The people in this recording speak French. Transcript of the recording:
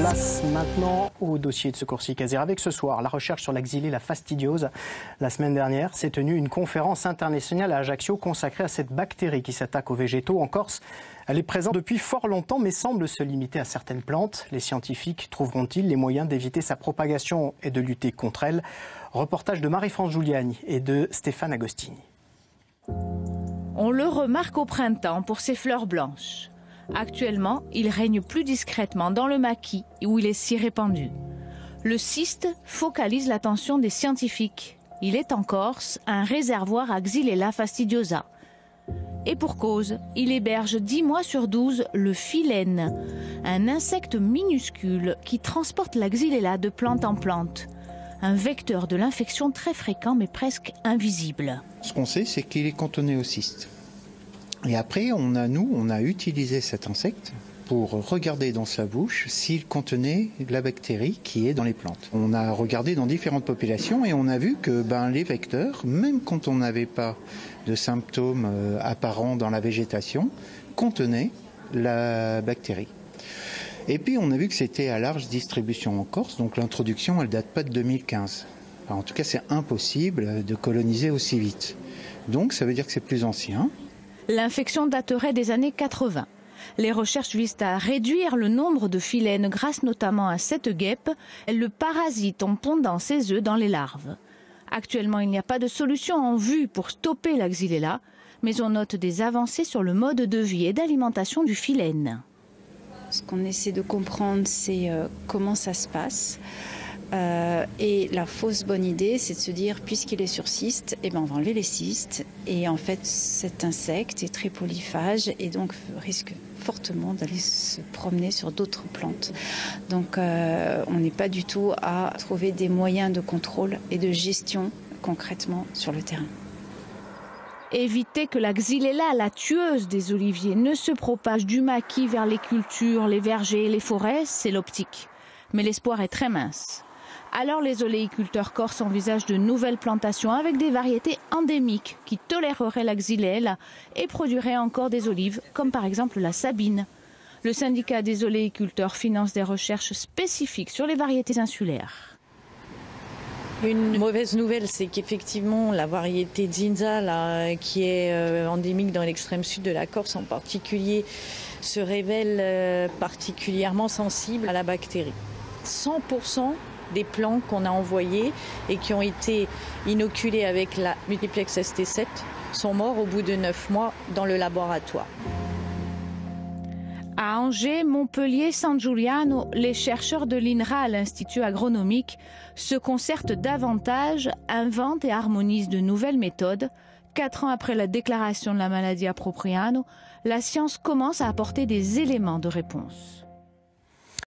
Place maintenant au dossier de Secours Cazir. Avec ce soir, la recherche sur la Xylella fastidiose. La semaine dernière s'est tenue une conférence internationale à Ajaccio consacrée à cette bactérie qui s'attaque aux végétaux en Corse. Elle est présente depuis fort longtemps mais semble se limiter à certaines plantes. Les scientifiques trouveront-ils les moyens d'éviter sa propagation et de lutter contre elle? Reportage de Marie-France Giuliani et de Stéphane Agostini. On le remarque au printemps pour ses fleurs blanches. Actuellement, il règne plus discrètement dans le maquis où il est si répandu. Le cyste focalise l'attention des scientifiques. Il est en Corse un réservoir à Xylella fastidiosa. Et pour cause, il héberge 10 mois sur 12 le phylène, un insecte minuscule qui transporte la Xylella de plante en plante. Un vecteur de l'infection très fréquent mais presque invisible. Ce qu'on sait, c'est qu'il est cantonné au cyste. Et après, on a utilisé cet insecte pour regarder dans sa bouche s'il contenait la bactérie qui est dans les plantes. On a regardé dans différentes populations et on a vu que les vecteurs, même quand on n'avait pas de symptômes apparents dans la végétation, contenaient la bactérie. Et puis on a vu que c'était à large distribution en Corse, donc l'introduction elle date pas de 2015. Enfin, en tout cas c'est impossible de coloniser aussi vite. Donc ça veut dire que c'est plus ancien. L'infection daterait des années 80. Les recherches visent à réduire le nombre de phylènes grâce notamment à cette guêpe. Elle le parasite en pondant ses œufs dans les larves. Actuellement, il n'y a pas de solution en vue pour stopper la Xylella, mais on note des avancées sur le mode de vie et d'alimentation du phylène. Ce qu'on essaie de comprendre, c'est comment ça se passe. Et la fausse bonne idée, c'est de se dire, puisqu'il est sur cyste, on va enlever les cystes. Et en fait, cet insecte est très polyphage et donc risque fortement d'aller se promener sur d'autres plantes. Donc on n'est pas du tout à trouver des moyens de contrôle et de gestion concrètement sur le terrain. Éviter que la Xylella, la tueuse des oliviers, ne se propage du maquis vers les cultures, les vergers et les forêts, c'est l'optique. Mais l'espoir est très mince. Alors les oléiculteurs corses envisagent de nouvelles plantations avec des variétés endémiques qui toléreraient la Xylella et produiraient encore des olives, comme par exemple la Sabine. Le syndicat des oléiculteurs finance des recherches spécifiques sur les variétés insulaires. Une mauvaise nouvelle, c'est qu'effectivement la variété Zinza, qui est endémique dans l'extrême sud de la Corse en particulier, se révèle particulièrement sensible à la bactérie. 100% des plants qu'on a envoyés et qui ont été inoculés avec la multiplex ST7 sont morts au bout de 9 mois dans le laboratoire. À Angers, Montpellier, San Giuliano, les chercheurs de l'INRA, l'Institut agronomique, se concertent davantage, inventent et harmonisent de nouvelles méthodes. 4 ans après la déclaration de la maladie à Propriano, la science commence à apporter des éléments de réponse.